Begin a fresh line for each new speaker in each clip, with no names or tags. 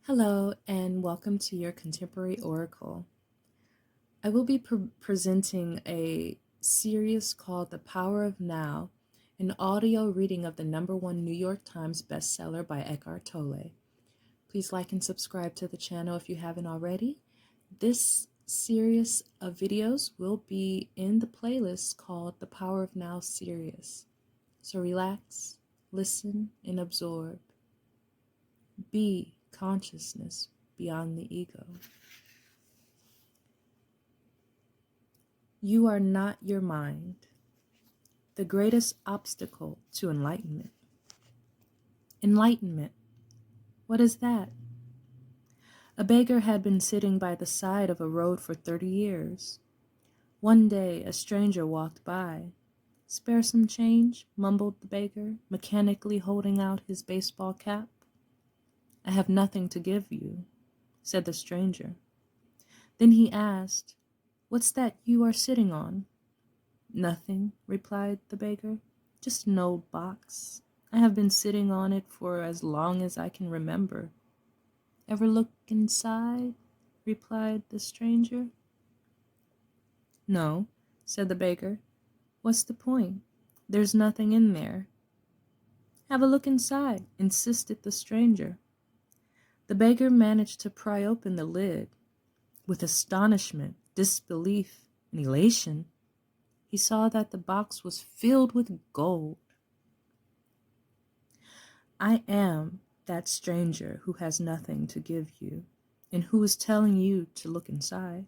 Hello, and welcome to your Contemporary Oracle. I will be presenting a series called The Power of Now, an audio reading of the #1 New York Times bestseller by Eckhart Tolle. Please like and subscribe to the channel if you haven't already. This series of videos will be in the playlist called The Power of Now series. So relax, listen, and absorb. Be consciousness beyond the ego. You are not your mind, the greatest obstacle to enlightenment. Enlightenment, what is that? A beggar had been sitting by the side of a road for 30 years. One day, a stranger walked by. "Spare some change," mumbled the beggar, mechanically holding out his baseball cap. "I have nothing to give you," said the stranger. Then he asked, "What's that you are sitting on?" "Nothing," replied the beggar, "just an old box. I have been sitting on it for as long as I can remember." "Ever look inside?" replied the stranger. "No," said the beggar. "What's the point? There's nothing in there." "Have a look inside," insisted the stranger. The beggar managed to pry open the lid. With astonishment, disbelief, and elation, he saw that the box was filled with gold. "I am that stranger who has nothing to give you, and who is telling you to look inside.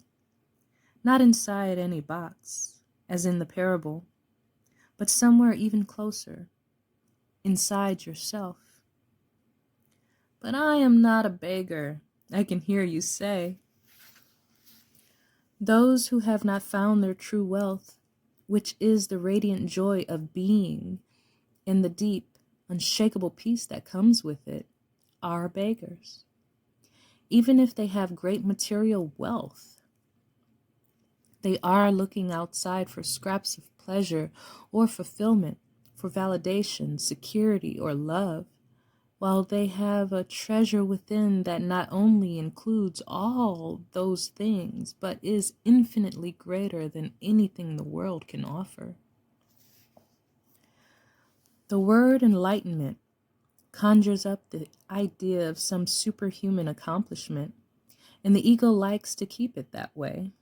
Not inside any box, as in the parable, but somewhere even closer, inside yourself." "But I am not a beggar," I can hear you say. Those who have not found their true wealth, which is the radiant joy of being and the deep, unshakable peace that comes with it, are beggars. Even if they have great material wealth, they are looking outside for scraps of pleasure or fulfillment, for validation, security, or love, while they have a treasure within that not only includes all those things, but is infinitely greater than anything the world can offer. The word enlightenment conjures up the idea of some superhuman accomplishment, and the ego likes to keep it that way.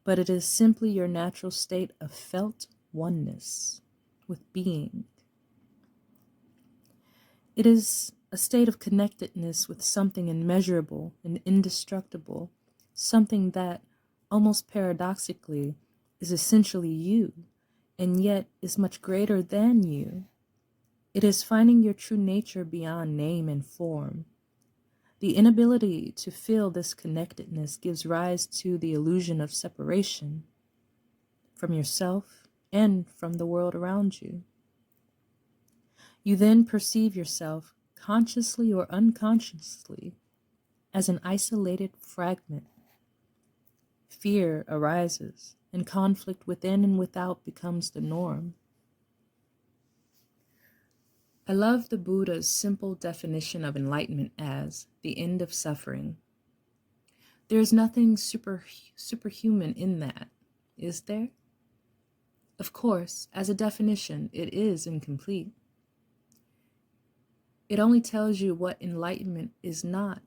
But it is simply your natural state of felt oneness with being. It is a state of connectedness with something immeasurable and indestructible, something that, almost paradoxically, is essentially you, and yet is much greater than you. It is finding your true nature beyond name and form. The inability to feel this connectedness gives rise to the illusion of separation from yourself and from the world around you. You then perceive yourself, consciously or unconsciously, as an isolated fragment. Fear arises, and conflict within and without becomes the norm. I love the Buddha's simple definition of enlightenment as the end of suffering. There is nothing superhuman in that, is there? Of course, as a definition, it is incomplete. It only tells you what enlightenment is not,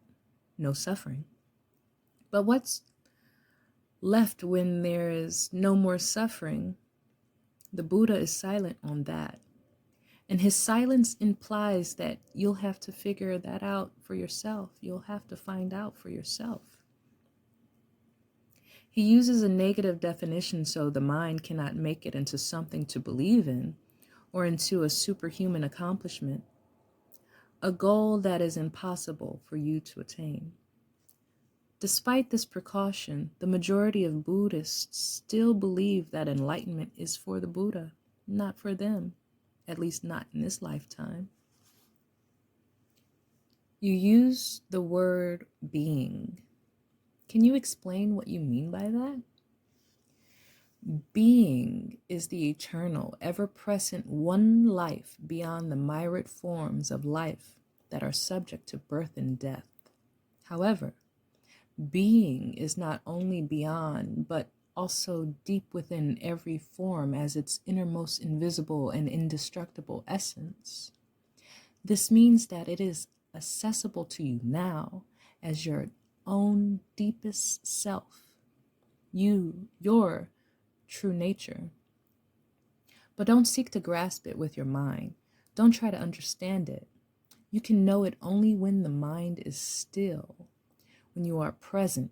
no suffering. But what's left when there is no more suffering? The Buddha is silent on that. And his silence implies that you'll have to figure that out for yourself. You'll have to find out for yourself. He uses a negative definition so the mind cannot make it into something to believe in or into a superhuman accomplishment, a goal that is impossible for you to attain. Despite this precaution, the majority of Buddhists still believe that enlightenment is for the Buddha, not for them, at least not in this lifetime. You use the word being. Can you explain what you mean by that? Being is the eternal, ever-present one life beyond the myriad forms of life that are subject to birth and death. However, being is not only beyond, but also deep within every form as its innermost invisible and indestructible essence. This means that it is accessible to you now as your own deepest self, your true nature. But don't seek to grasp it with your mind. Don't try to understand it. You can know it only when the mind is still, when you are present,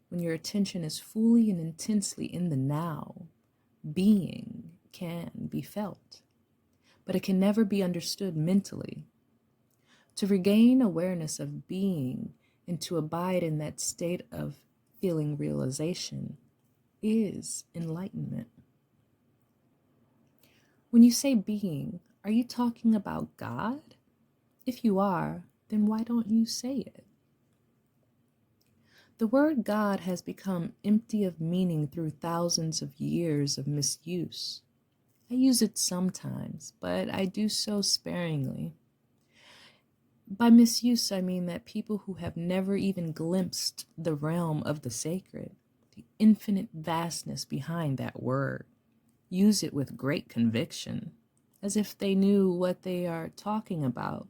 when your attention is fully and intensely in the now. Being can be felt, but it can never be understood mentally. To regain awareness of being and to abide in that state of feeling realization is enlightenment. When you say being, are you talking about God? If you are, then why don't you say it? The word God has become empty of meaning through thousands of years of misuse. I use it sometimes, but I do so sparingly. By misuse, I mean that people who have never even glimpsed the realm of the sacred, the infinite vastness behind that word, use it with great conviction, as if they knew what they are talking about.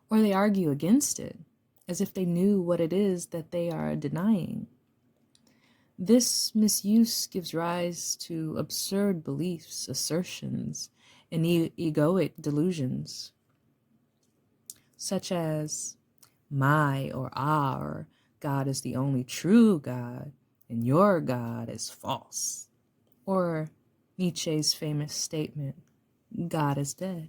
Or they argue against it, as if they knew what it is that they are denying. This misuse gives rise to absurd beliefs, assertions, and egoic delusions, such as my or our God is the only true God, and your God is false. Or Nietzsche's famous statement, God is dead.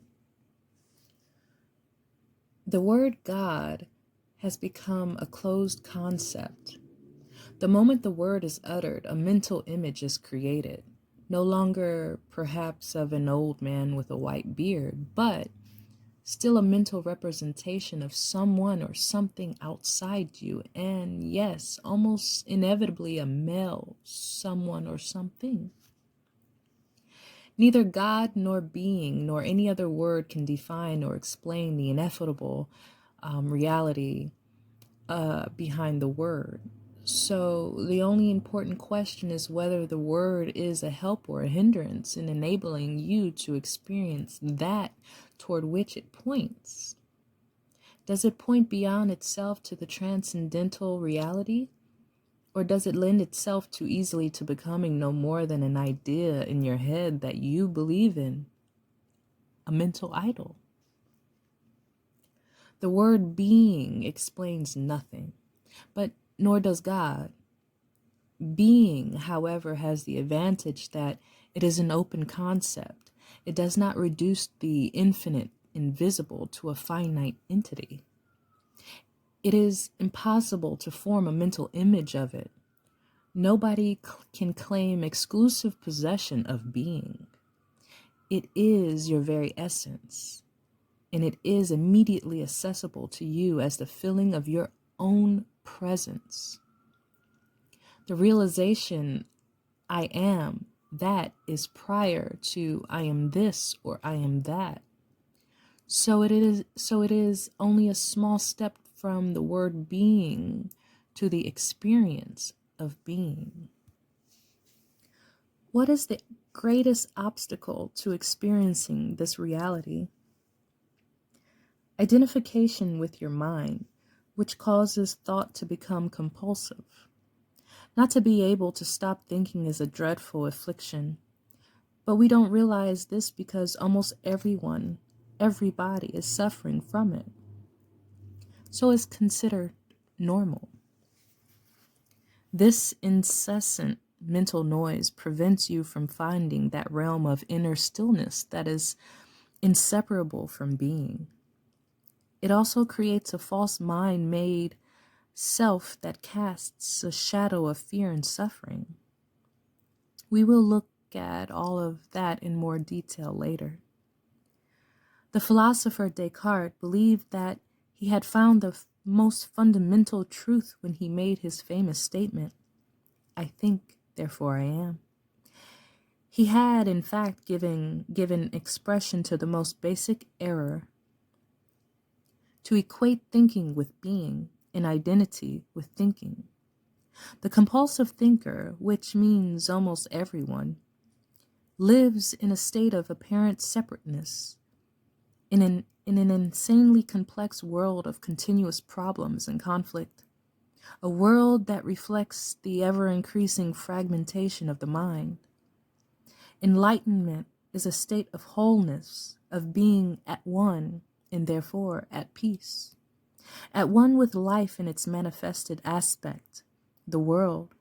The word God has become a closed concept. The moment the word is uttered, a mental image is created, no longer perhaps of an old man with a white beard, but still a mental representation of someone or something outside you, and yes, almost inevitably a male someone or something. Neither God nor being nor any other word can define or explain the ineffable reality behind the word. So the only important question is whether the word is a help or a hindrance in enabling you to experience that toward which it points. Does it point beyond itself to the transcendental reality? Or does it lend itself too easily to becoming no more than an idea in your head that you believe in? A mental idol. The word being explains nothing, but nor does God. Being, however, has the advantage that it is an open concept. It does not reduce the infinite invisible to a finite entity. It is impossible to form a mental image of it. Nobody can claim exclusive possession of being. It is your very essence, and it is immediately accessible to you as the feeling of your own presence. The realization, I am, that is prior to I am this or I am that. So it is only a small step from the word being to the experience of being. What is the greatest obstacle to experiencing this reality? Identification with your mind, which causes thought to become compulsive. Not to be able to stop thinking is a dreadful affliction, but we don't realize this because almost everybody is suffering from it. So it's considered normal. This incessant mental noise prevents you from finding that realm of inner stillness that is inseparable from being. It also creates a false mind-made self that casts a shadow of fear and suffering. We will look at all of that in more detail later. The philosopher Descartes believed that he had found the most fundamental truth when he made his famous statement, I think, therefore I am. He had, in fact, given expression to the most basic error to equate thinking with being and identity with thinking. The compulsive thinker, which means almost everyone, lives in a state of apparent separateness, in an insanely complex world of continuous problems and conflict, a world that reflects the ever-increasing fragmentation of the mind. Enlightenment is a state of wholeness, of being at one and therefore at peace, at one with life in its manifested aspect, the world,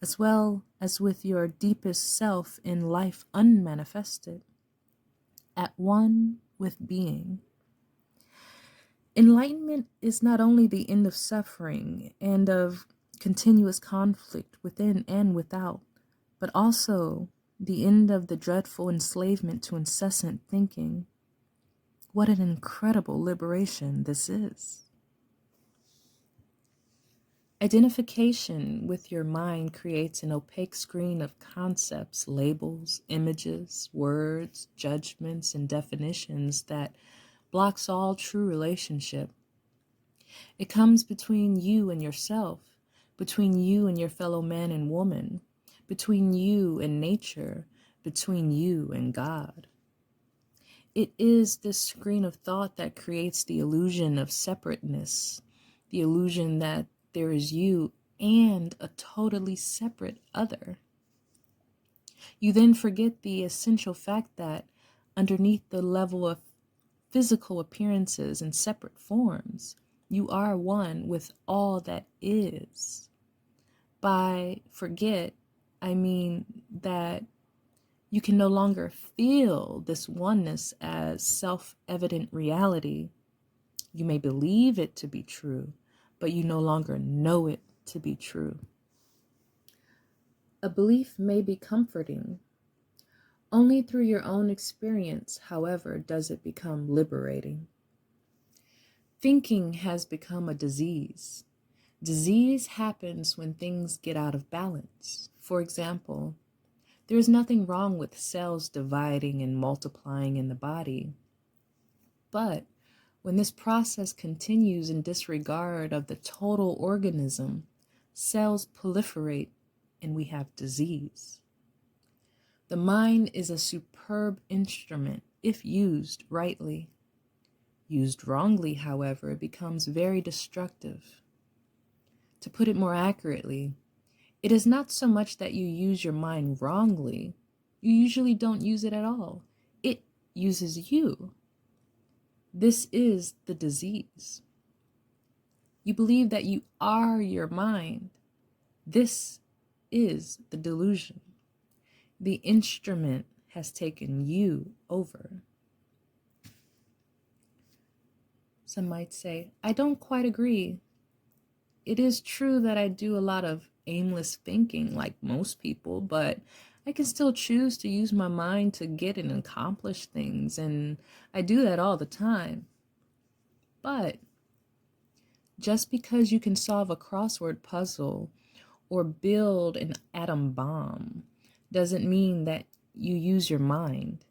as well as with your deepest self in life unmanifested, at one with being. Enlightenment is not only the end of suffering and of continuous conflict within and without, but also the end of the dreadful enslavement to incessant thinking. What an incredible liberation this is. Identification with your mind creates an opaque screen of concepts, labels, images, words, judgments, and definitions that blocks all true relationship. It comes between you and yourself, between you and your fellow man and woman, between you and nature, between you and God. It is this screen of thought that creates the illusion of separateness, the illusion that there is you and a totally separate other. You then forget the essential fact that underneath the level of physical appearances and separate forms, you are one with all that is. By forget, I mean that you can no longer feel this oneness as self-evident reality. You may believe it to be true, but you no longer know it to be true. A belief may be comforting. Only through your own experience, however, does it become liberating. Thinking has become a disease. Disease happens when things get out of balance. For example, there is nothing wrong with cells dividing and multiplying in the body. But when this process continues in disregard of the total organism, cells proliferate and we have disease. The mind is a superb instrument if used rightly. Used wrongly, however, it becomes very destructive. To put it more accurately, it is not so much that you use your mind wrongly. You usually don't use it at all. It uses you. This is the disease. You believe that you are your mind. This is the delusion. The instrument has taken you over. Some might say, I don't quite agree. It is true that I do a lot of aimless thinking like most people, but I can still choose to use my mind to get and accomplish things, and I do that all the time. But just because you can solve a crossword puzzle or build an atom bomb doesn't mean that you use your mind.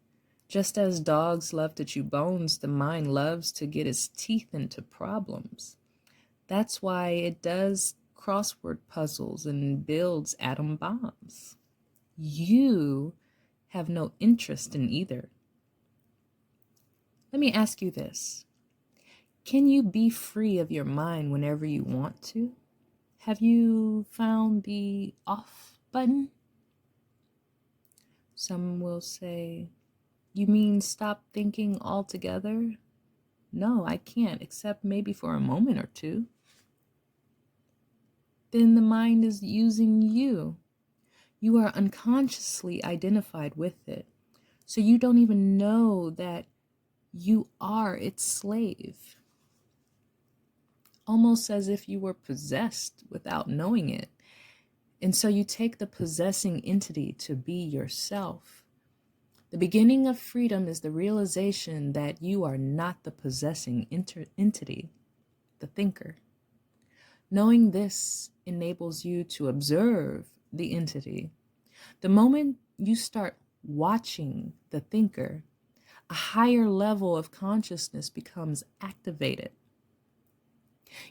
Just as dogs love to chew bones, the mind loves to get its teeth into problems. That's why it does crossword puzzles and builds atom bombs. You have no interest in either. Let me ask you this. Can you be free of your mind whenever you want to? Have you found the off button? Some will say, you mean stop thinking altogether? No, I can't, except maybe for a moment or two. Then the mind is using you. You are unconsciously identified with it, so you don't even know that you are its slave. Almost as if you were possessed without knowing it. And so you take the possessing entity to be yourself. The beginning of freedom is the realization that you are not the possessing entity, the thinker. Knowing this enables you to observe the entity. The moment you start watching the thinker, a higher level of consciousness becomes activated.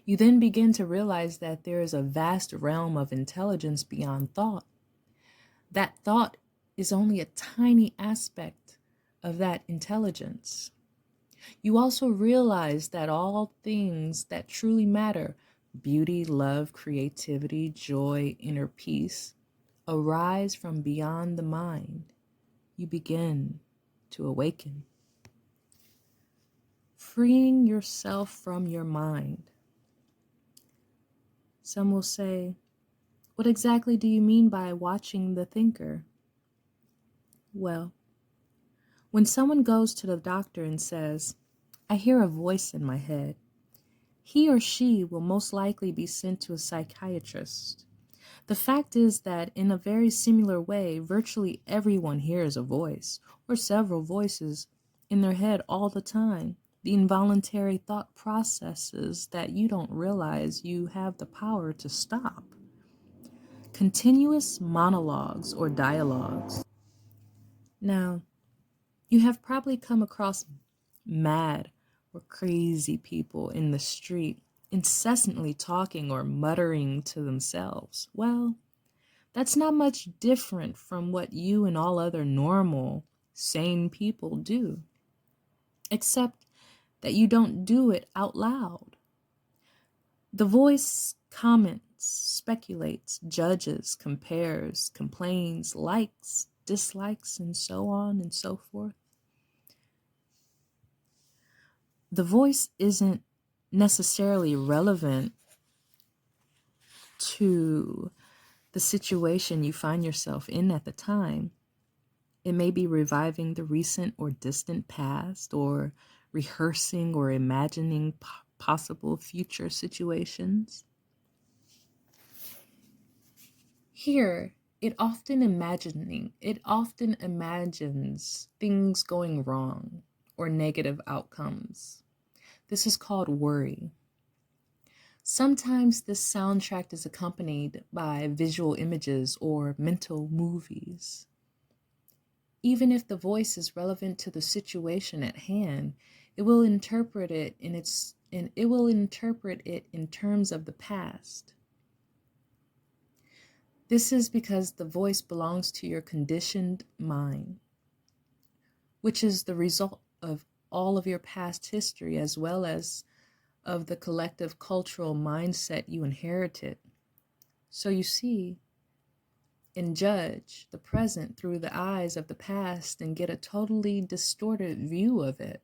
You then begin to realize that there is a vast realm of intelligence beyond thought. That thought is only a tiny aspect of that intelligence. You also realize that all things that truly matter, beauty, love, creativity, joy, inner peace, arise from beyond the mind. You begin to awaken. Freeing yourself from your mind. Some will say, what exactly do you mean by watching the thinker? Well, when someone goes to the doctor and says, I hear a voice in my head, he or she will most likely be sent to a psychiatrist. The fact is that in a very similar way, virtually everyone hears a voice or several voices in their head all the time. The involuntary thought processes that you don't realize you have the power to stop. Continuous monologues or dialogues. Now, you have probably come across mad or crazy people in the street incessantly talking or muttering to themselves. Well, that's not much different from what you and all other normal, sane people do, except that you don't do it out loud. The voice comments, speculates, judges, compares, complains, likes, dislikes, and so on and so forth. The voice isn't necessarily relevant to the situation you find yourself in at the time. It may be reviving the recent or distant past, or rehearsing or imagining possible future situations. Here, it often imagines things going wrong or negative outcomes. This is called worry. Sometimes this soundtrack is accompanied by visual images or mental movies. Even if the voice is relevant to the situation at hand, it will interpret it in terms of the past. This is because the voice belongs to your conditioned mind, which is the result of all of your past history as well as of the collective cultural mindset you inherited. So you see and judge the present through the eyes of the past and get a totally distorted view of it.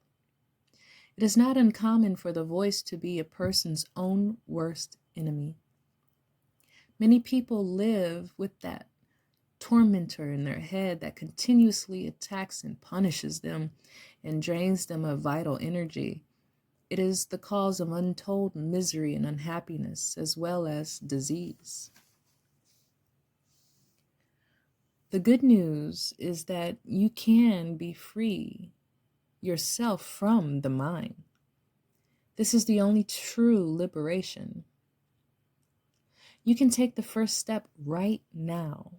It is not uncommon for the voice to be a person's own worst enemy. Many people live with that tormentor in their head that continuously attacks and punishes them and drains them of vital energy. It is the cause of untold misery and unhappiness as well as disease. The good news is that you can be free yourself from the mind. This is the only true liberation. You can take the first step right now.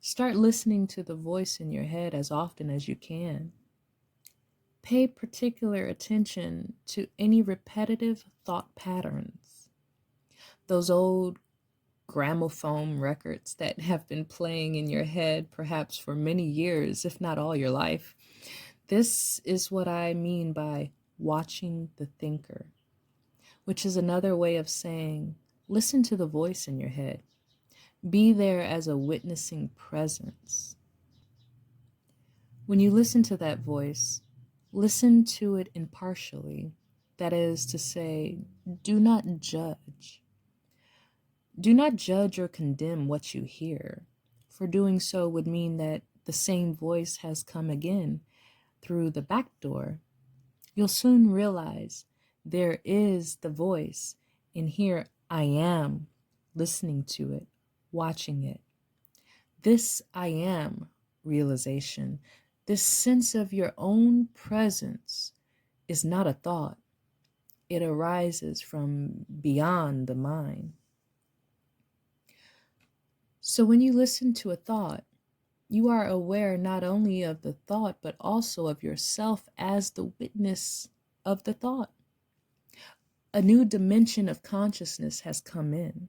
Start listening to the voice in your head as often as you can. Pay particular attention to any repetitive thought patterns. Those old gramophone records that have been playing in your head perhaps for many years, if not all your life. This is what I mean by watching the thinker, which is another way of saying, listen to the voice in your head. Be there as a witnessing presence. When you listen to that voice, listen to it impartially. That is to say, do not judge. Do not judge or condemn what you hear, for doing so would mean that the same voice has come again through the back door. You'll soon realize there is the voice, and here I am listening to it, watching it. This I am realization, this sense of your own presence is not a thought. It arises from beyond the mind. So when you listen to a thought, you are aware not only of the thought, but also of yourself as the witness of the thought. A new dimension of consciousness has come in.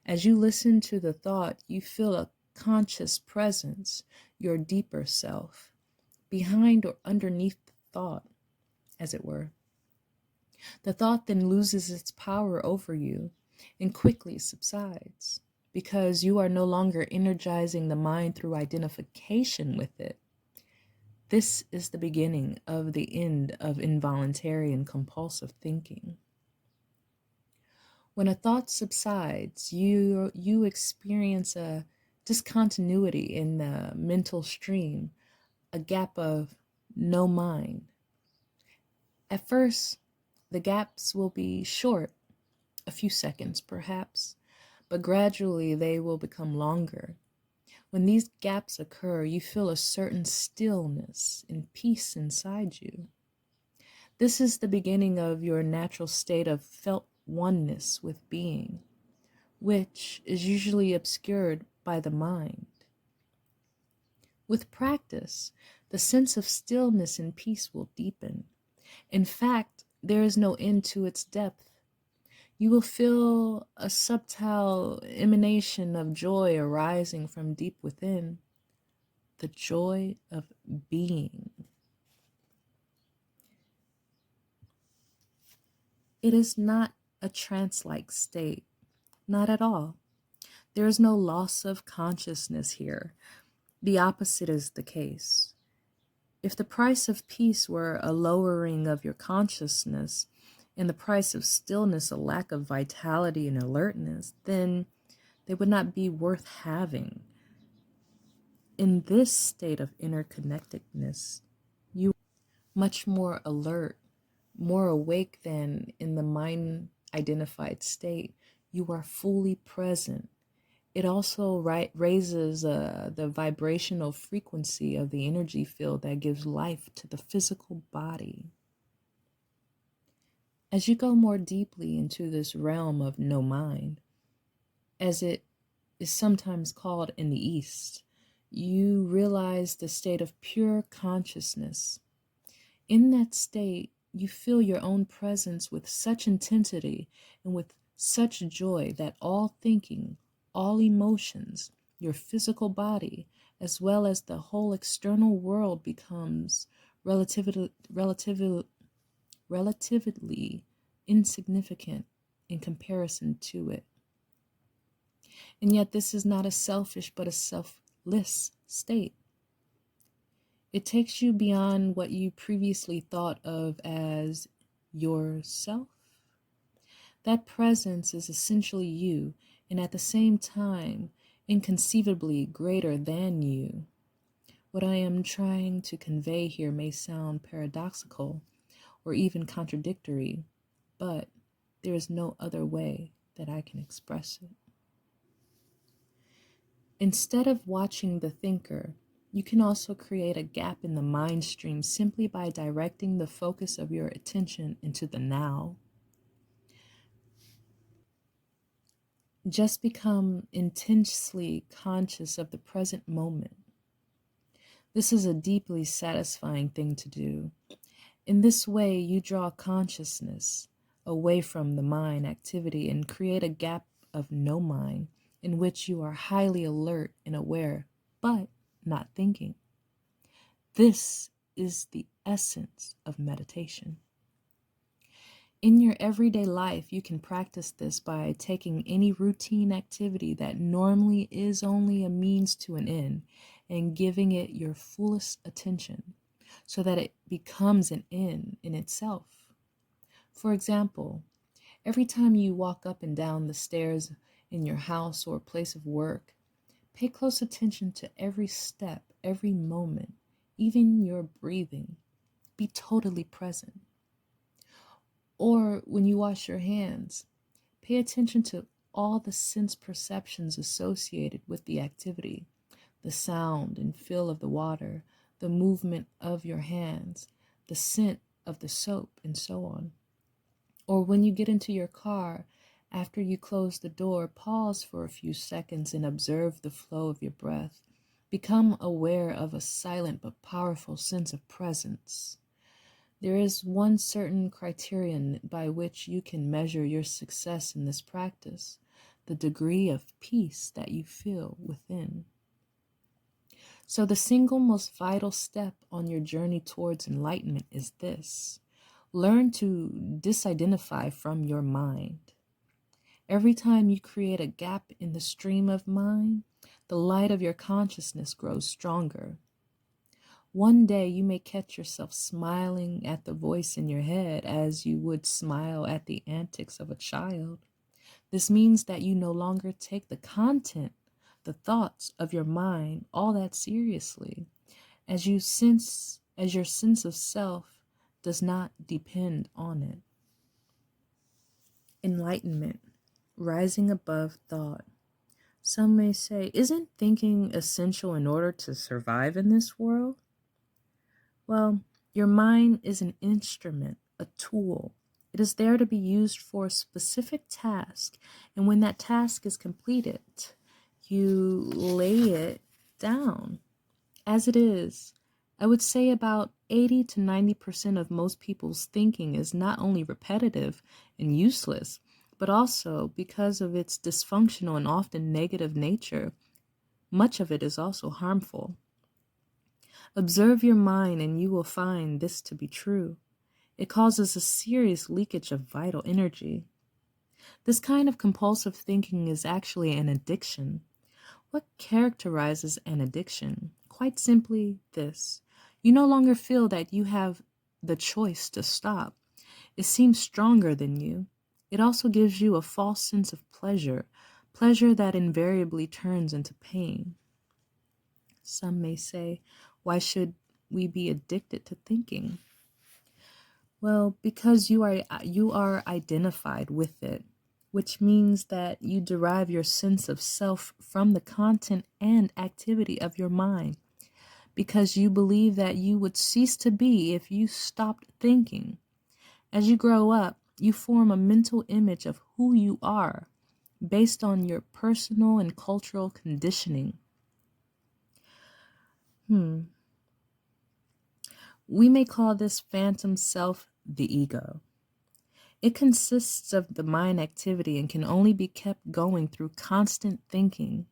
As you listen to the thought, you feel a conscious presence, your deeper self, behind or underneath the thought, as it were. The thought then loses its power over you and quickly subsides because you are no longer energizing the mind through identification with it. This is the beginning of the end of involuntary and compulsive thinking. When a thought subsides, you experience a discontinuity in the mental stream, a gap of no mind. At first, the gaps will be short, a few seconds perhaps, but gradually they will become longer. When these gaps occur, you feel a certain stillness and peace inside you. This is the beginning of your natural state of felt oneness with being, which is usually obscured by the mind. With practice, the sense of stillness and peace will deepen. In fact, there is no end to its depth. You will feel a subtle emanation of joy arising from deep within, the joy of being. It is not a trance-like state, not at all. There is no loss of consciousness here. The opposite is the case. If the price of peace were a lowering of your consciousness, and the price of stillness a lack of vitality and alertness, then they would not be worth having. In this state of interconnectedness, you are much more alert, more awake than in the mind-identified state. You are fully present. It also raises the vibrational frequency of the energy field that gives life to the physical body. As you go more deeply into this realm of no mind, as it is sometimes called in the East, you realize the state of pure consciousness. In that state, you feel your own presence with such intensity and with such joy that all thinking, all emotions, your physical body, as well as the whole external world becomes relatively insignificant in comparison to it. And yet this is not a selfish but a selfless state. It takes you beyond what you previously thought of as yourself. That presence is essentially you, and at the same time, inconceivably greater than you. What I am trying to convey here may sound paradoxical or even contradictory, but there is no other way that I can express it. Instead of watching the thinker, you can also create a gap in the mind stream simply by directing the focus of your attention into the now. Just become intensely conscious of the present moment. This is a deeply satisfying thing to do. In this way, you draw consciousness away from the mind activity and create a gap of no mind in which you are highly alert and aware, but not thinking. This is the essence of meditation. In your everyday life, you can practice this by taking any routine activity that normally is only a means to an end and giving it your fullest attention so that it becomes an end in itself. For example, every time you walk up and down the stairs in your house or place of work, pay close attention to every step, every moment, even your breathing. Be totally present. Or when you wash your hands, pay attention to all the sense perceptions associated with the activity, the sound and feel of the water, the movement of your hands, the scent of the soap, and so on. Or when you get into your car, after you close the door, pause for a few seconds and observe the flow of your breath. Become aware of a silent but powerful sense of presence. There is one certain criterion by which you can measure your success in this practice: the degree of peace that you feel within. So, the single most vital step on your journey towards enlightenment is this: learn to disidentify from your mind. Every time you create a gap in the stream of mind, the light of your consciousness grows stronger. One day you may catch yourself smiling at the voice in your head as you would smile at the antics of a child. This means that you no longer take the content, the thoughts of your mind all that seriously, as your sense of self does not depend on it. Enlightenment, rising above thought. Some may say, isn't thinking essential in order to survive in this world? Well, your mind is an instrument, a tool. It is there to be used for a specific task, and when that task is completed, you lay it down. As it is, I would say about 80 to 90% of most people's thinking is not only repetitive and useless, but also, because of its dysfunctional and often negative nature, much of it is also harmful. Observe your mind and you will find this to be true. It causes a serious leakage of vital energy. This kind of compulsive thinking is actually an addiction. What characterizes an addiction? Quite simply this: you no longer feel that you have the choice to stop. It seems stronger than you. It also gives you a false sense of pleasure, pleasure that invariably turns into pain. Some may say, why should we be addicted to thinking? Well, because you are identified with it, which means that you derive your sense of self from the content and activity of your mind, because you believe that you would cease to be if you stopped thinking. As you grow up, you form a mental image of who you are based on your personal and cultural conditioning. We may call this phantom self the ego. It consists of the mind activity and can only be kept going through constant thinking.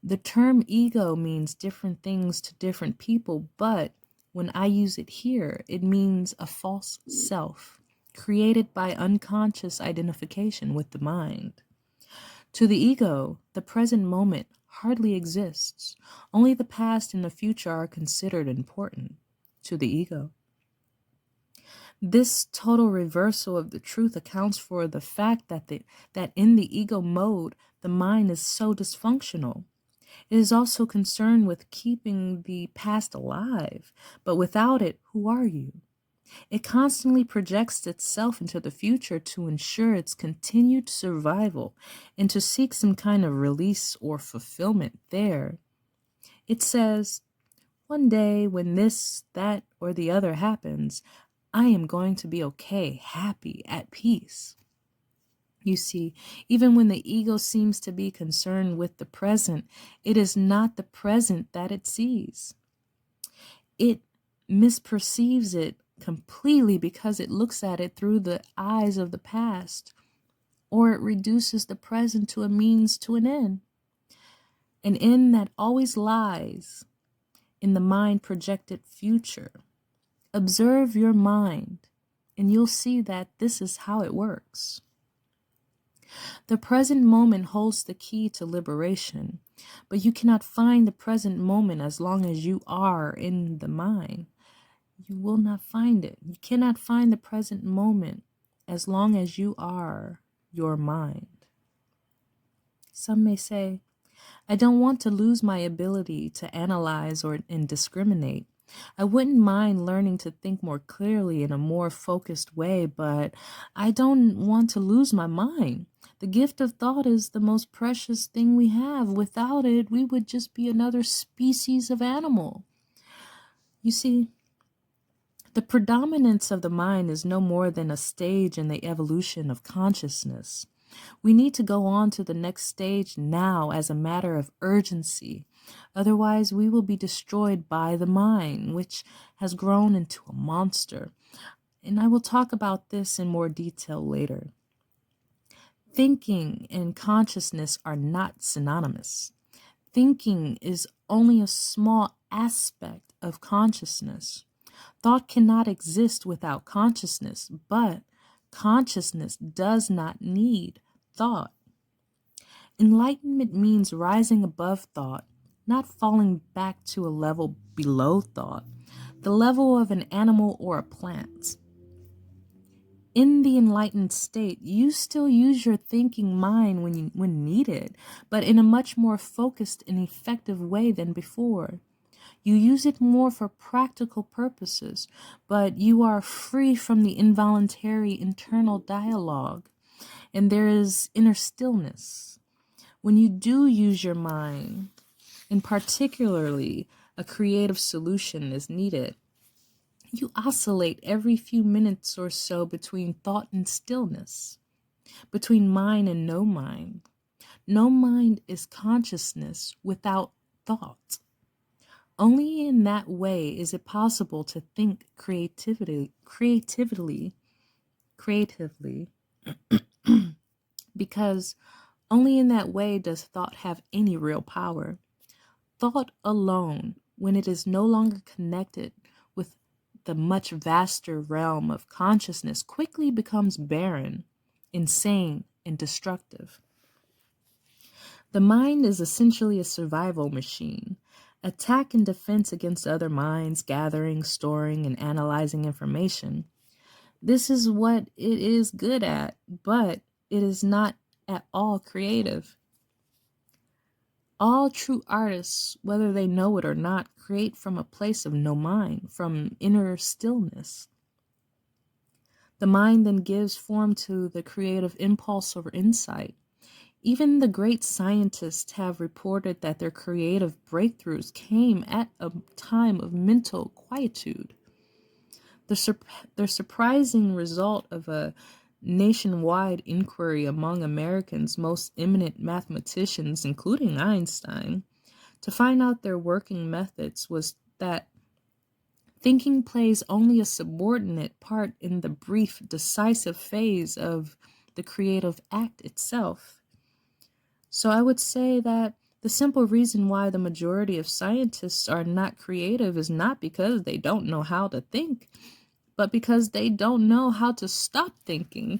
The term ego means different things to different people, but when I use it here, it means a false self created by unconscious identification with the mind. To the ego, the present moment hardly exists. Only the past and the future are considered important to the ego. This total reversal of the truth accounts for the fact that in the ego mode, the mind is so dysfunctional. It is also concerned with keeping the past alive, but without it, who are you? It constantly projects itself into the future to ensure its continued survival and to seek some kind of release or fulfillment there. It says, one day when this, that, or the other happens, I am going to be okay, happy, at peace. You see, even when the ego seems to be concerned with the present, it is not the present that it sees. It misperceives it completely because it looks at it through the eyes of the past, or it reduces the present to a means to an end. An end that always lies in the mind projected future. Observe your mind, and you'll see that this is how it works. The present moment holds the key to liberation, but you cannot find the present moment as long as you are in the mind. You will not find it. You cannot find the present moment as long as you are your mind. Some may say, I don't want to lose my ability to analyze and discriminate. I wouldn't mind learning to think more clearly in a more focused way, but I don't want to lose my mind. The gift of thought is the most precious thing we have. Without it, we would just be another species of animal. You see, the predominance of the mind is no more than a stage in the evolution of consciousness. We need to go on to the next stage now as a matter of urgency. Otherwise, we will be destroyed by the mind, which has grown into a monster. And I will talk about this in more detail later. Thinking and consciousness are not synonymous. Thinking is only a small aspect of consciousness. Thought cannot exist without consciousness, but consciousness does not need thought. Enlightenment means rising above thought, not falling back to a level below thought, the level of an animal or a plant. In the enlightened state, you still use your thinking mind when needed, but in a much more focused and effective way than before. You use it more for practical purposes, but you are free from the involuntary internal dialogue, and there is inner stillness. When you do use your mind, and particularly a creative solution is needed, you oscillate every few minutes or so between thought and stillness, between mind and no mind. No mind is consciousness without thought. Only in that way is it possible to think creatively, because only in that way does thought have any real power. Thought alone, when it is no longer connected with the much vaster realm of consciousness, quickly becomes barren, insane, and destructive. The mind is essentially a survival machine. Attack and defense against other minds, gathering, storing, and analyzing information. This is what it is good at, but it is not at all creative. All true artists, whether they know it or not, create from a place of no mind, from inner stillness. The mind then gives form to the creative impulse or insight. Even the great scientists have reported that their creative breakthroughs came at a time of mental quietude. The surprising result of a nationwide inquiry among Americans' most eminent mathematicians, including Einstein, to find out their working methods was that thinking plays only a subordinate part in the brief, decisive phase of the creative act itself. So I would say that the simple reason why the majority of scientists are not creative is not because they don't know how to think, but because they don't know how to stop thinking.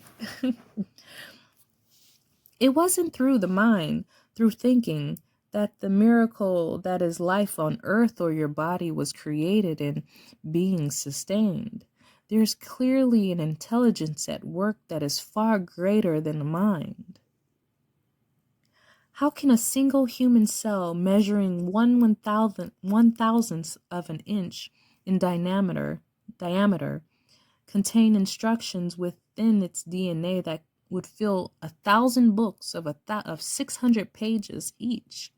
It wasn't through the mind, through thinking, that the miracle that is life on earth or your body was created and being sustained. There's clearly an intelligence at work that is far greater than the mind. How can a single human cell measuring 1/1000th of an inch in diameter contain instructions within its DNA that would fill 1,000 books of 600 pages each?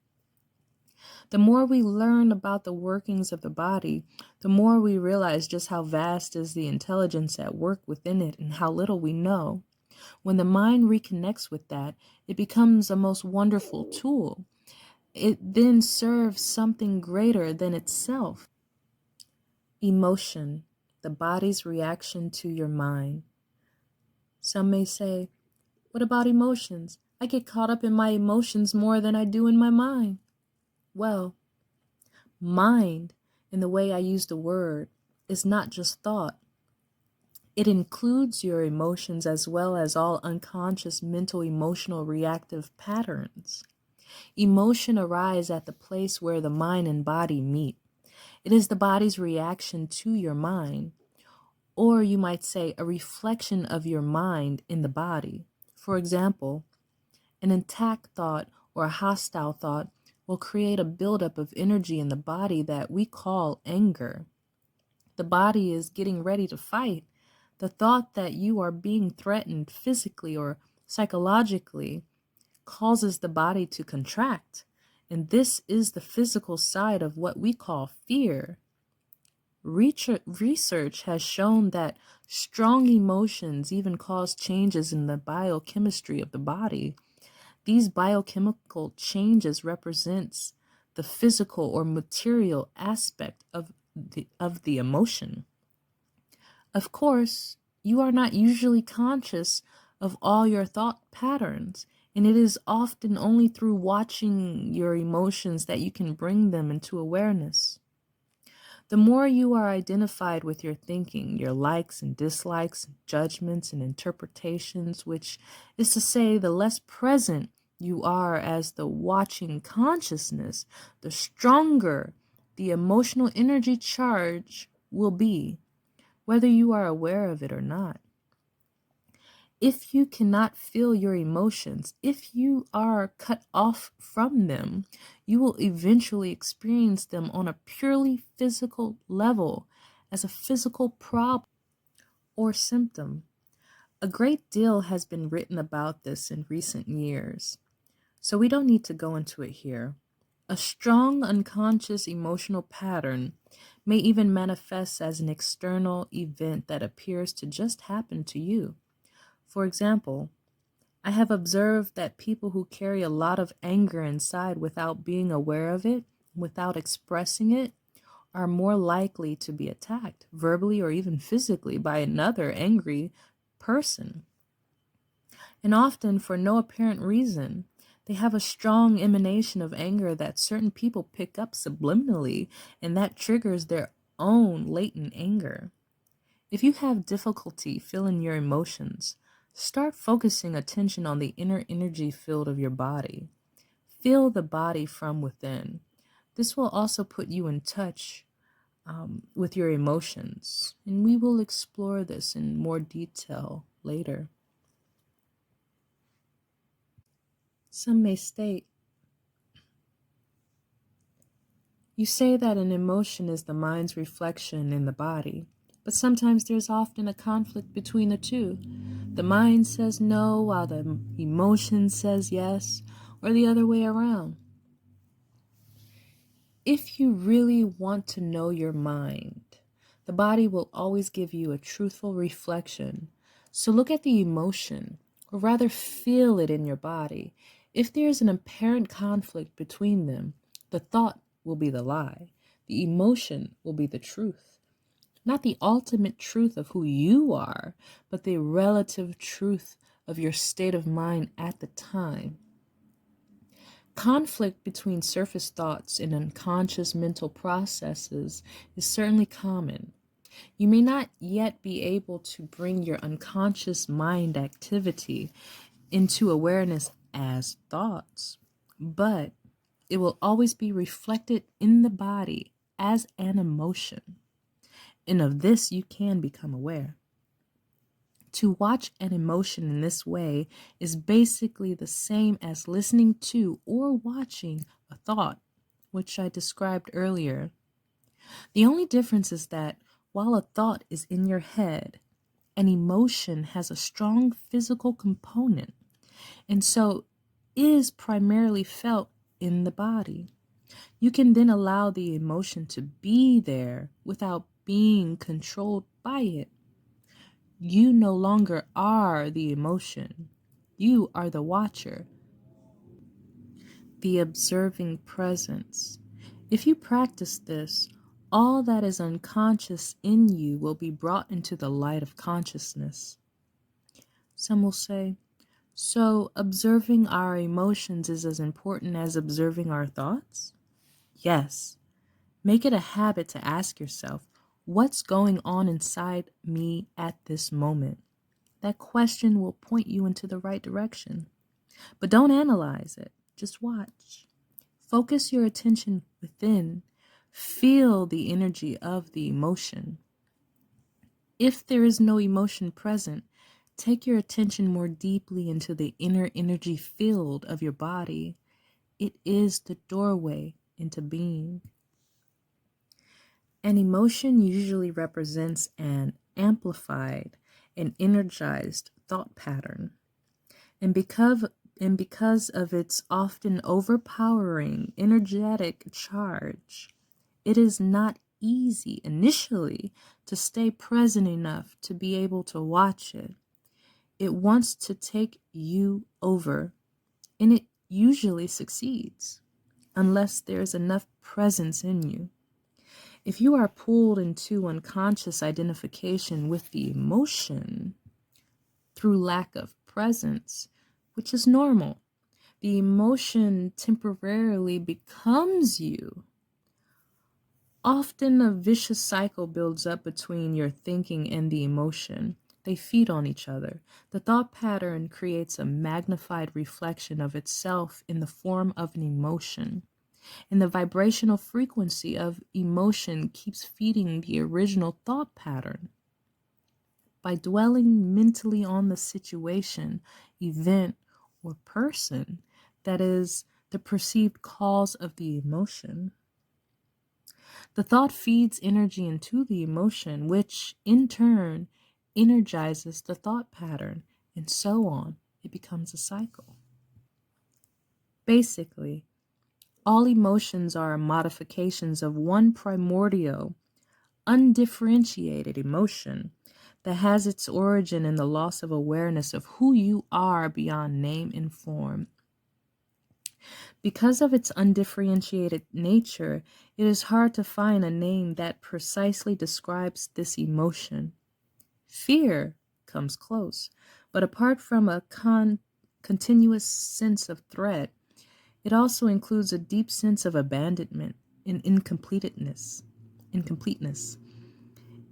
The more we learn about the workings of the body, the more we realize just how vast is the intelligence at work within it and how little we know. When the mind reconnects with that, it becomes a most wonderful tool. It then serves something greater than itself. Emotion, the body's reaction to your mind. Some may say, what about emotions? I get caught up in my emotions more than I do in my mind. Well, mind, in the way I use the word, is not just thought. It includes your emotions as well as all unconscious mental, emotional, reactive patterns. Emotion arises at the place where the mind and body meet. It is the body's reaction to your mind, or you might say a reflection of your mind in the body. For example, an attack thought or a hostile thought will create a buildup of energy in the body that we call anger. The body is getting ready to fight. The thought that you are being threatened physically or psychologically causes the body to contract, and this is the physical side of what we call fear. Research has shown that strong emotions even cause changes in the biochemistry of the body. These biochemical changes represents the physical or material aspect of the emotion. Of course, you are not usually conscious of all your thought patterns, and it is often only through watching your emotions that you can bring them into awareness. The more you are identified with your thinking, your likes and dislikes, judgments and interpretations, which is to say, the less present you are as the watching consciousness, the stronger the emotional energy charge will be, whether you are aware of it or not. If you cannot feel your emotions, if you are cut off from them, you will eventually experience them on a purely physical level as a physical problem or symptom. A great deal has been written about this in recent years, so we don't need to go into it here. A strong unconscious emotional pattern may even manifest as an external event that appears to just happen to you. For example, I have observed that people who carry a lot of anger inside without being aware of it, without expressing it, are more likely to be attacked, verbally or even physically, by another angry person. And often for no apparent reason. They have a strong emanation of anger that certain people pick up subliminally, and that triggers their own latent anger. If you have difficulty feeling your emotions, start focusing attention on the inner energy field of your body. Feel the body from within. This will also put you in touch with your emotions, and we will explore this in more detail later. Some may state, you say that an emotion is the mind's reflection in the body, but sometimes there's often a conflict between the two. The mind says no while the emotion says yes, or the other way around. If you really want to know your mind, the body will always give you a truthful reflection. So look at the emotion, or rather feel it in your body. If there's an apparent conflict between them, the thought will be the lie. The emotion will be the truth. Not the ultimate truth of who you are, but the relative truth of your state of mind at the time. Conflict between surface thoughts and unconscious mental processes is certainly common. You may not yet be able to bring your unconscious mind activity into awareness as thoughts, but it will always be reflected in the body as an emotion. And of this you can become aware. To watch an emotion in this way is basically the same as listening to or watching a thought, which I described earlier. The only difference is that while a thought is in your head, an emotion has a strong physical component, and so is primarily felt in the body. You can then allow the emotion to be there without being controlled by it. You no longer are the emotion. You are the watcher, the observing presence. If you practice this, all that is unconscious in you will be brought into the light of consciousness. Some will say, so observing our emotions is as important as observing our thoughts? Yes. Make it a habit to ask yourself, what's going on inside me at this moment? That question will point you into the right direction. But don't analyze it, just watch. Focus your attention within. Feel the energy of the emotion. If there is no emotion present, take your attention more deeply into the inner energy field of your body. It is the doorway into being. An emotion usually represents an amplified and energized thought pattern. And because of its often overpowering energetic charge, it is not easy initially to stay present enough to be able to watch it. It wants to take you over, and it usually succeeds, unless there's enough presence in you. If you are pulled into unconscious identification with the emotion through lack of presence, which is normal, the emotion temporarily becomes you. Often a vicious cycle builds up between your thinking and the emotion. They feed on each other. The thought pattern creates a magnified reflection of itself in the form of an emotion. And the vibrational frequency of emotion keeps feeding the original thought pattern. By dwelling mentally on the situation, event, or person that is the perceived cause of the emotion, the thought feeds energy into the emotion, which in turn energizes the thought pattern, and so on. It becomes a cycle. Basically, all emotions are modifications of one primordial, undifferentiated emotion that has its origin in the loss of awareness of who you are beyond name and form. Because of its undifferentiated nature, it is hard to find a name that precisely describes this emotion. Fear comes close, but apart from a continuous sense of threat, it also includes a deep sense of abandonment and incompleteness.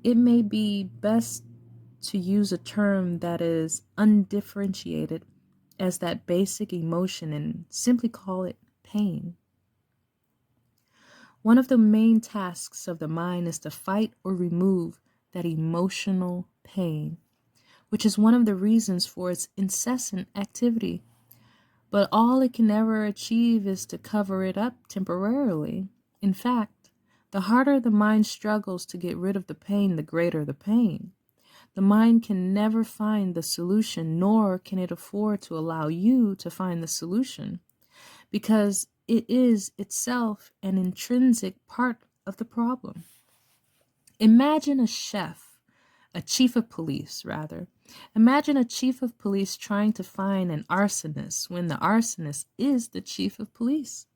It may be best to use a term that is undifferentiated as that basic emotion and simply call it pain. One of the main tasks of the mind is to fight or remove that emotional pain, which is one of the reasons for its incessant activity. But all it can ever achieve is to cover it up temporarily. In fact, the harder the mind struggles to get rid of the pain, the greater the pain. The mind can never find the solution, nor can it afford to allow you to find the solution, because it is itself an intrinsic part of the problem. Imagine a chief of police, rather. Imagine a chief of police trying to find an arsonist when the arsonist is the chief of police.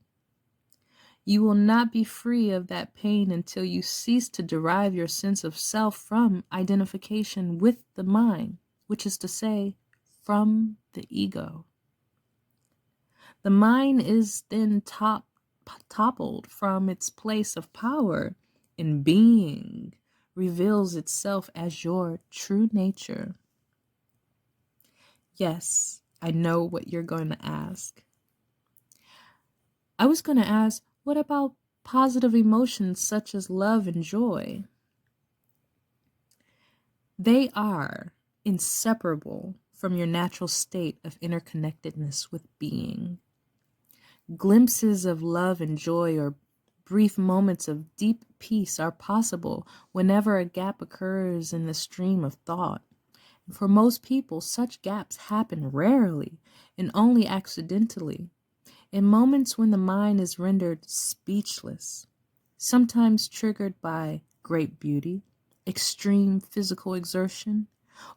You will not be free of that pain until you cease to derive your sense of self from identification with the mind, which is to say, from the ego. The mind is then toppled from its place of power, and being reveals itself as your true nature. Yes, I know what you're going to ask. I was going to ask, what about positive emotions such as love and joy? They are inseparable from your natural state of interconnectedness with being. Glimpses of love and joy or brief moments of deep peace are possible whenever a gap occurs in the stream of thought. For most people, such gaps happen rarely and only accidentally, in moments when the mind is rendered speechless, sometimes triggered by great beauty, extreme physical exertion,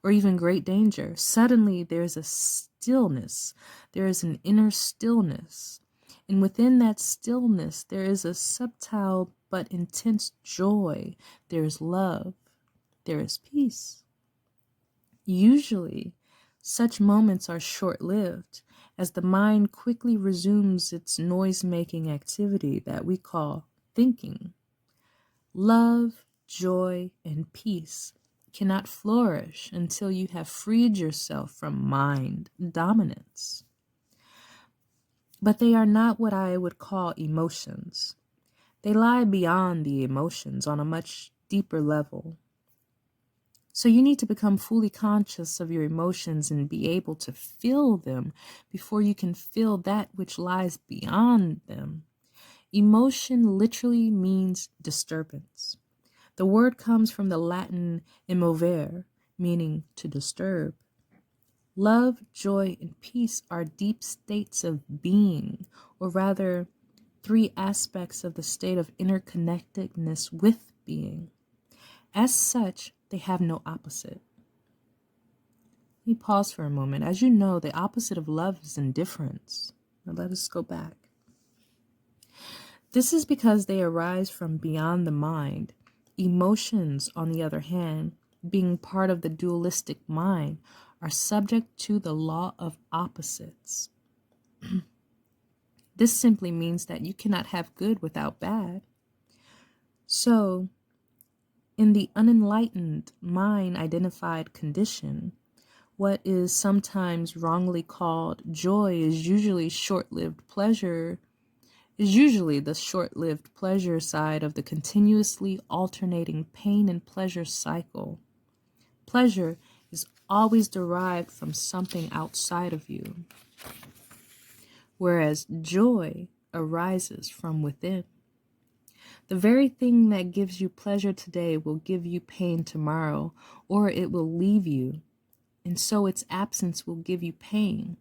or even great danger. Suddenly there is a stillness, there is an inner stillness, and within that stillness there is a subtle but intense joy, there is love, there is peace. Usually, such moments are short-lived, as the mind quickly resumes its noise-making activity that we call thinking. Love, joy, and peace cannot flourish until you have freed yourself from mind dominance. But they are not what I would call emotions. They lie beyond the emotions on a much deeper level. So you need to become fully conscious of your emotions and be able to feel them before you can feel that which lies beyond them. Emotion literally means disturbance. The word comes from the Latin immovere, meaning to disturb. Love, joy, and peace are deep states of being, or rather, three aspects of the state of interconnectedness with being. As such, they have no opposite. Let me pause for a moment. As you know, the opposite of love is indifference. Now let us go back. This is because they arise from beyond the mind. Emotions, on the other hand, being part of the dualistic mind, are subject to the law of opposites. This simply means that you cannot have good without bad. So, in the unenlightened, mind-identified condition, what is sometimes wrongly called joy is usually the short-lived pleasure side of the continuously alternating pain and pleasure cycle. Pleasure is always derived from something outside of you, whereas joy arises from within. The very thing that gives you pleasure today will give you pain tomorrow, or it will leave you, and so its absence will give you pain.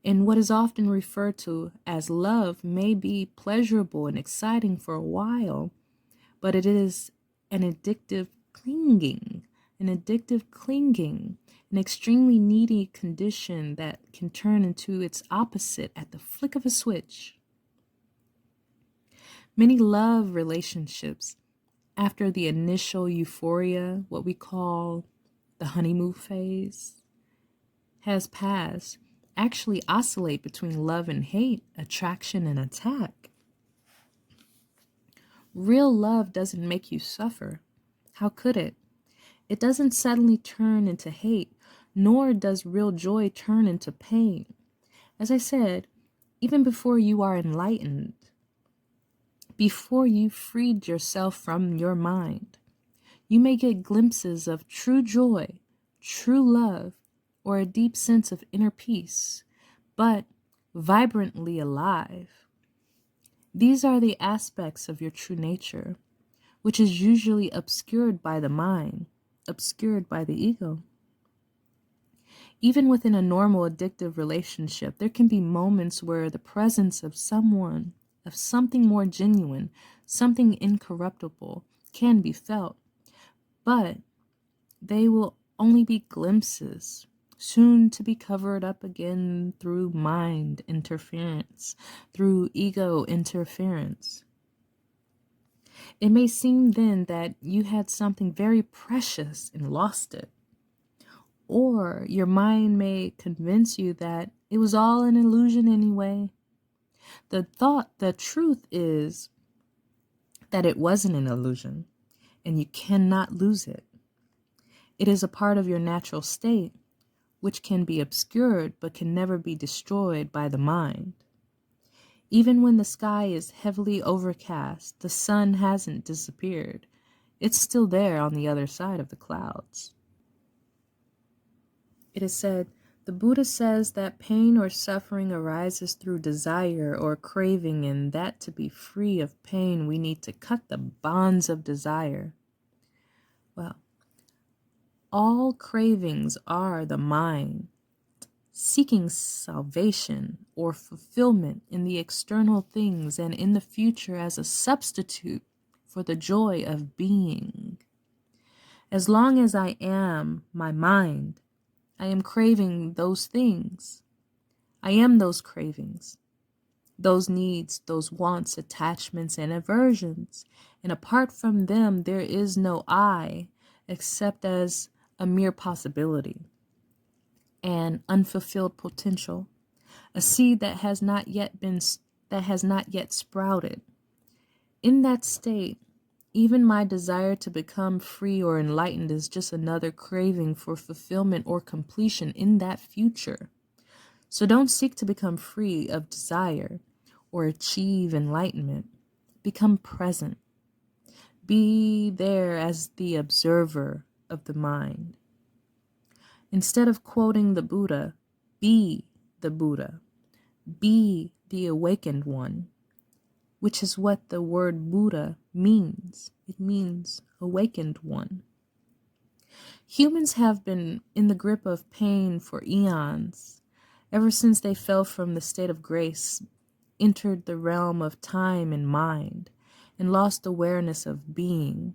And what is often referred to as love may be pleasurable and exciting for a while, but it is an addictive clinging, an extremely needy condition that can turn into its opposite at the flick of a switch. Many love relationships, after the initial euphoria, what we call the honeymoon phase, has passed, actually oscillate between love and hate, attraction and attack. Real love doesn't make you suffer. How could it? It doesn't suddenly turn into hate, nor does real joy turn into pain. As I said, even before you are enlightened, before you freed yourself from your mind, you may get glimpses of true joy, true love, or a deep sense of inner peace, but vibrantly alive. These are the aspects of your true nature, which is usually obscured by the mind, obscured by the ego. Even within a normal addictive relationship, there can be moments where the presence of someone, of something more genuine, something incorruptible, can be felt, but they will only be glimpses, soon to be covered up again through mind interference, through ego interference. It may seem then that you had something very precious and lost it. Or your mind may convince you that it was all an illusion anyway. The truth is that it wasn't an illusion, and you cannot lose it. It is a part of your natural state, which can be obscured but can never be destroyed by the mind. Even when the sky is heavily overcast, the sun hasn't disappeared. It's still there on the other side of the clouds. It is said, the Buddha says that pain or suffering arises through desire or craving, and that to be free of pain, we need to cut the bonds of desire. Well, all cravings are the mind seeking salvation or fulfillment in the external things and in the future as a substitute for the joy of being. As long as I am my mind, I am craving those things. I am those cravings, those needs, those wants, attachments, and aversions. And apart from them, there is no I, except as a mere possibility, an unfulfilled potential, a seed that has not yet sprouted. In that state, even my desire to become free or enlightened is just another craving for fulfillment or completion in that future. So don't seek to become free of desire or achieve enlightenment. Become present. Be there as the observer of the mind. Instead of quoting the Buddha, be the Buddha. Be the awakened one, which is what the word Buddha means. It means awakened one. Humans have been in the grip of pain for eons, ever since they fell from the state of grace, entered the realm of time and mind, and lost awareness of being.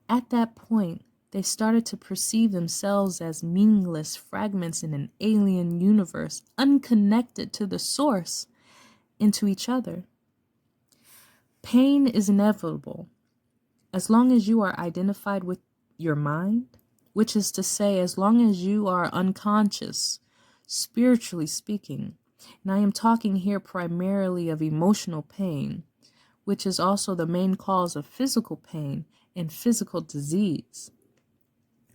At that point, they started to perceive themselves as meaningless fragments in an alien universe, unconnected to the source and to each other. Pain is inevitable as long as you are identified with your mind, which is to say, as long as you are unconscious, spiritually speaking. And I am talking here primarily of emotional pain, which is also the main cause of physical pain and physical disease.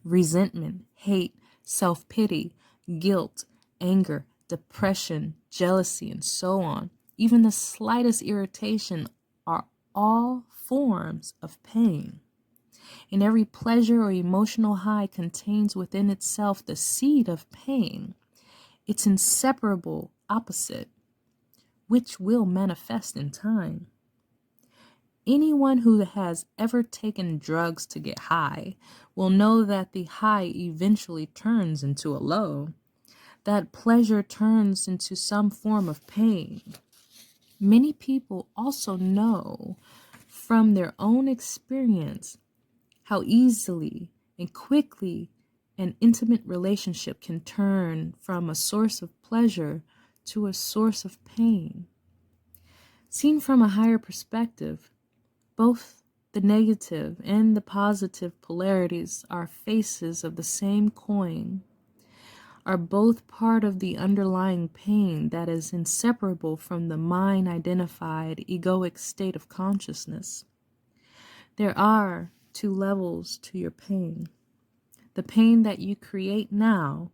Resentment, hate, self-pity, guilt, anger, depression, jealousy, and so on. Even the slightest irritation are all forms of pain. And every pleasure or emotional high contains within itself the seed of pain, its inseparable opposite, which will manifest in time. Anyone who has ever taken drugs to get high will know that the high eventually turns into a low. That pleasure turns into some form of pain. Many people also know from their own experience how easily and quickly an intimate relationship can turn from a source of pleasure to a source of pain. Seen from a higher perspective, both the negative and the positive polarities are faces of the same coin, are both part of the underlying pain that is inseparable from the mind-identified egoic state of consciousness. There are two levels to your pain: the pain that you create now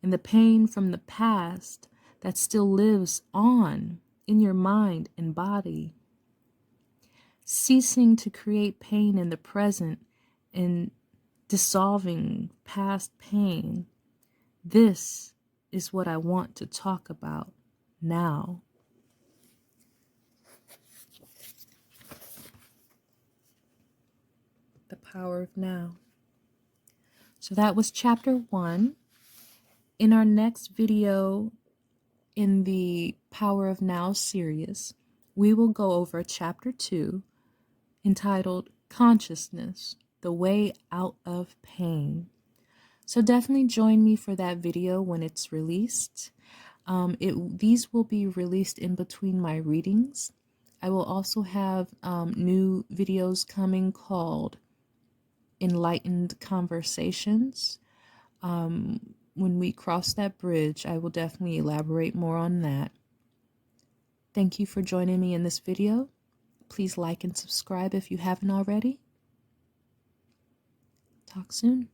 and the pain from the past that still lives on in your mind and body. Ceasing to create pain in the present and dissolving past pain, this is what I want to talk about now. The power of now. So that was chapter 1. In our next video in the Power of Now series, we will go over chapter 2, entitled Consciousness, the Way Out of Pain. So definitely join me for that video when it's released. These will be released in between my readings. I will also have new videos coming called Enlightened Conversations. When we cross that bridge, I will definitely elaborate more on that. Thank you for joining me in this video. Please like and subscribe if you haven't already. Talk soon.